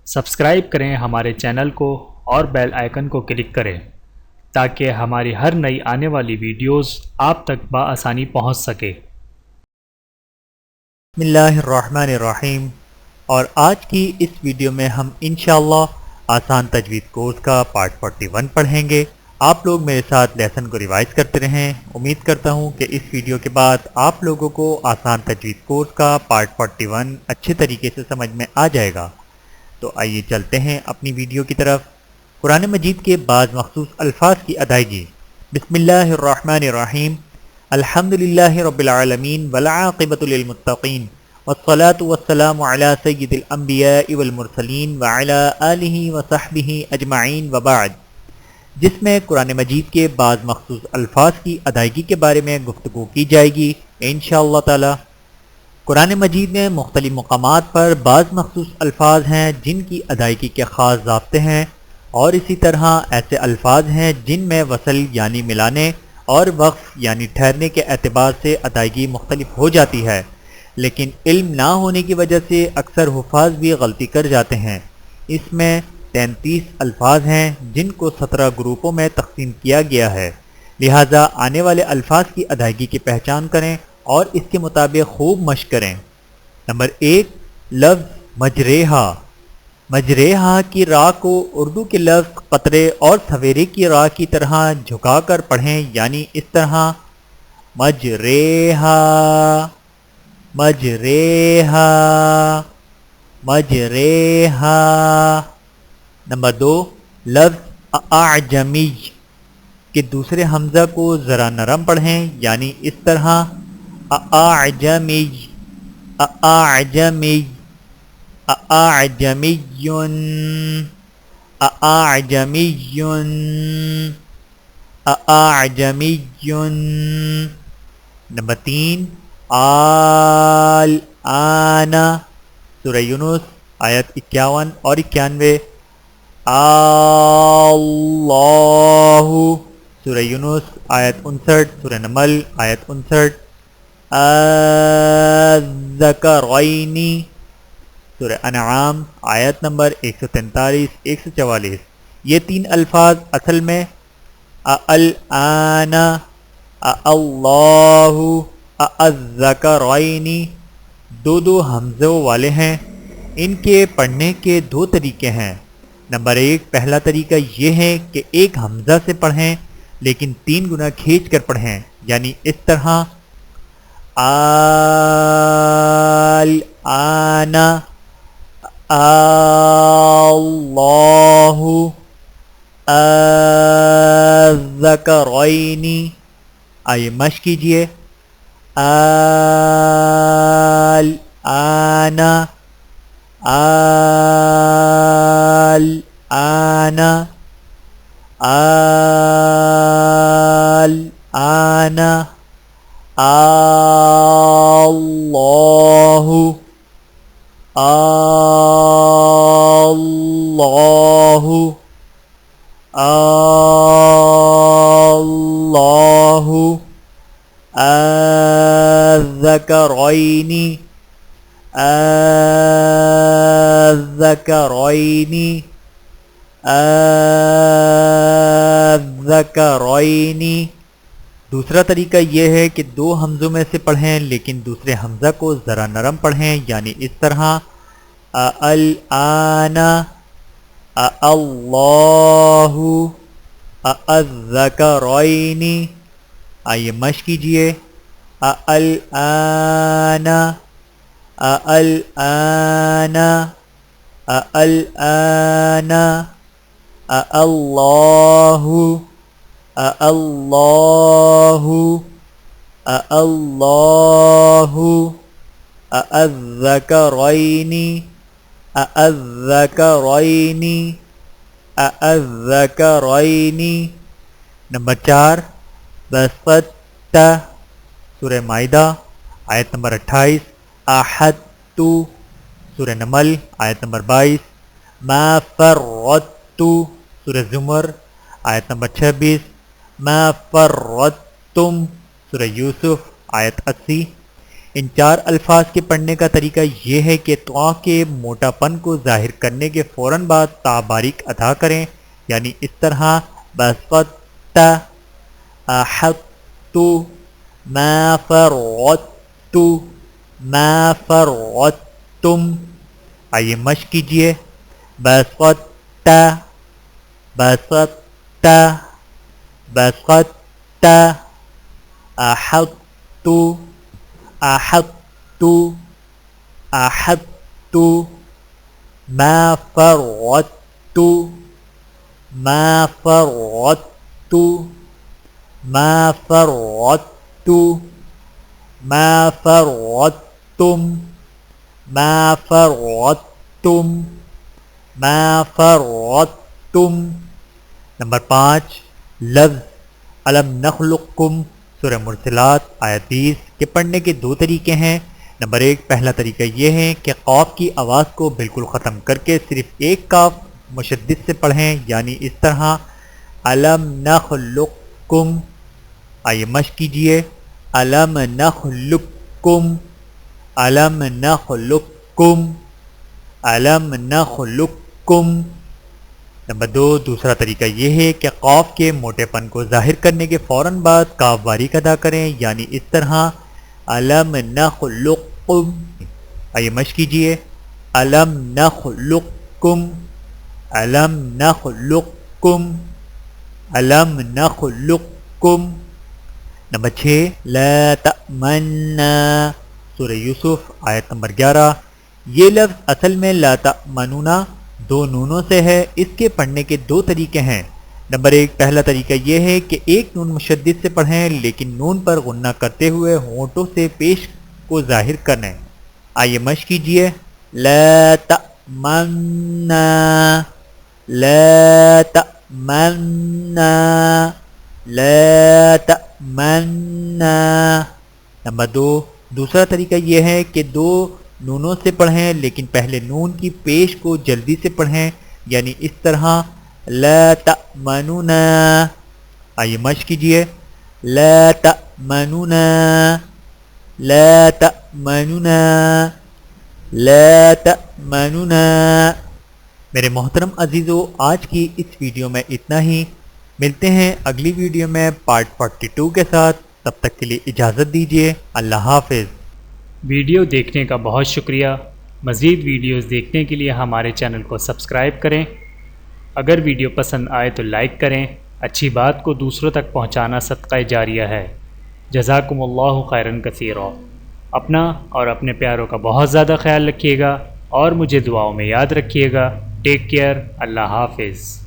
Subscribe کریں ہمارے channel کو اور بیل آئیکن کو کلک کریں تاکہ ہماری ہر نئی آنے والی ویڈیوز آپ تک بآسانی پہنچ سکے۔ بسم اللہ الرحمن الرحیم، اور آج کی اس ویڈیو میں ہم انشاءاللہ آسان تجوید کورس کا پارٹ 41 پڑھیں گے۔ آپ لوگ میرے ساتھ لیسن کو ریوائز کرتے رہیں۔ امید کرتا ہوں کہ اس ویڈیو کے بعد آپ لوگوں کو آسان تجوید کورس کا پارٹ 41 اچھے طریقے سے سمجھ میں آ جائے گا۔ تو آئیے چلتے ہیں اپنی ویڈیو کی طرف۔ قرآن مجید کے بعض مخصوص الفاظ کی ادائیگی۔ بسم اللہ الرحمن الرحیم، الحمدللہ رب العالمین والعاقبۃ للمتقین والصلاة والسلام علی سید الانبیاء والمرسلین وعلی آلہ وصحبہ اجمعین وبعد، جس میں قرآن مجید کے بعض مخصوص الفاظ کی ادائیگی کے بارے میں گفتگو کی جائے گی انشاءاللہ تعالی۔ قرآن مجید میں مختلف مقامات پر بعض مخصوص الفاظ ہیں جن کی ادائیگی کے خاص ضابطے ہیں، اور اسی طرح ایسے الفاظ ہیں جن میں وصل یعنی ملانے اور وقف یعنی ٹھہرنے کے اعتبار سے ادائیگی مختلف ہو جاتی ہے، لیکن علم نہ ہونے کی وجہ سے اکثر حفاظ بھی غلطی کر جاتے ہیں۔ اس میں 33 الفاظ ہیں جن کو 17 گروپوں میں تقسیم کیا گیا ہے، لہٰذا آنے والے الفاظ کی ادائیگی کی پہچان کریں اور اس کے مطابق خوب مشق کریں۔ نمبر 1، لفظ مجریہا۔ مجریہا کی راہ کو اردو کے لفظ قطرے اور سویرے کی راہ کی طرح جھکا کر پڑھیں، یعنی اس طرح مجریہا مجریہا مجریہا۔ نمبر 2، لفظ اعجمی کہ دوسرے حمزہ کو ذرا نرم پڑھیں، یعنی اس طرح اعجمی اعجمی اعجمی اعجمی اعجمی۔ نمبر 3، آن سورہ یونس آیت 51 اور 91، اللہ سورہ یونس آیت 59، سورہ نمل آیت 59، الذکرین سورہ انعام آیت نمبر 143 144۔ یہ 3 الفاظ اصل میں الآن، اللہ، الذکرین دو حمزوں والے ہیں۔ ان کے پڑھنے کے 2 طریقے ہیں۔ نمبر 1، پہلا طریقہ یہ ہے کہ ایک حمزہ سے پڑھیں لیکن 3 گنا کھینچ کر پڑھیں، یعنی اس طرح الآن، اللہ، الذکرین۔ آئیے مشق کیجئے، الآن، الآن، الآن، اللہ، اللہ، اللہ، الذکرین، الذکرین، الذکرین۔ دوسرا طریقہ یہ ہے کہ 2 حمزوں میں سے پڑھیں لیکن دوسرے حمزہ کو ذرا نرم پڑھیں، یعنی اس طرح الآن، اللہ، الذکرین۔ آئیے مشق کیجئے، الآن، الآن، الآن، اللہ، اللہ، اللہ، الذکرین، الذکرین، الذکرین۔ نمبر 4، بسطت سورہ مائدہ آیت نمبر 28، احدت سورہ نمل آیت نمبر 22، ما فرطت سورہ زمر آیت نمبر 26، ما فرطتم سورہ یوسف آیت 80۔ ان 4 الفاظ کے پڑھنے کا طریقہ یہ ہے کہ طا کے موٹا پن کو ظاہر کرنے کے فوراً بعد تا باریک ادا کریں، یعنی اس طرح بسطت، احط، ما فرطت، ما فرطتم۔ آئیے مشق کیجئے، بسطت، بسطت، بسطت، احط، احط، احط، ما فرطت، ما فرطت، ما فرطت، ما فرطتم، ما فرطتم، ما فرطتم۔ نمبر 5، لفظ الم نخلقکم سورہ مرسلات آیت 20 کے پڑھنے کے 2 طریقے ہیں۔ نمبر 1، پہلا طریقہ یہ ہے کہ قاف کی آواز کو بالکل ختم کر کے صرف ایک کاف مشدد سے پڑھیں، یعنی اس طرح الم نخلقکم۔ آئیے مشق کیجئے، الم نخلقکم، الم نخلقکم، الم نخلقکم۔ نمبر 2، دوسرا طریقہ یہ ہے کہ قاف کے موٹے پن کو ظاہر کرنے کے فوراً بعد کاف باریک ادا کریں، یعنی اس طرح الم نخلقکم۔ آئیے مشق کیجئے، الم نخلقکم، الم نخلقکم، الم نخلقکم۔ نمبر 6، لا تأمنا سورہ یوسف آیت نمبر 11۔ یہ لفظ اصل میں لا تأمنونا 2 نونوں سے ہے۔ اس کے پڑھنے کے 2 طریقے ہیں۔ نمبر 1، پہلا طریقہ یہ ہے کہ ایک نون مشدد سے پڑھیں، لیکن نون پر غنہ کرتے ہوئے ہونٹوں سے پیش کو ظاہر کریں۔ آئیے مشق کیجئے، لا تأمنا، لا تأمنا، لا تأمنا۔ نمبر 2، دوسرا طریقہ یہ ہے کہ 2 نونوں سے پڑھیں، لیکن پہلے نون کی پیش کو جلدی سے پڑھیں، یعنی اس طرح لا تأمنونا۔ آئیے مشق کیجئے، لا تأمنونا، لا تأمنونا، لا تأمنونا۔ میرے محترم عزیزو، آج کی اس ویڈیو میں اتنا ہی۔ ملتے ہیں اگلی ویڈیو میں پارٹ 42 کے ساتھ۔ تب تک کے لیے اجازت دیجیے، اللہ حافظ۔ ویڈیو دیکھنے کا بہت شکریہ۔ مزید ویڈیوز دیکھنے کے لیے ہمارے چینل کو سبسکرائب کریں۔ اگر ویڈیو پسند آئے تو لائک کریں۔ اچھی بات کو دوسروں تک پہنچانا صدقہ جاریہ ہے۔ جزاکم اللہ خیرا کثیرا۔ اپنا اور اپنے پیاروں کا بہت زیادہ خیال رکھیے گا اور مجھے دعاؤں میں یاد رکھیے گا۔ ٹیک کیئر، اللہ حافظ۔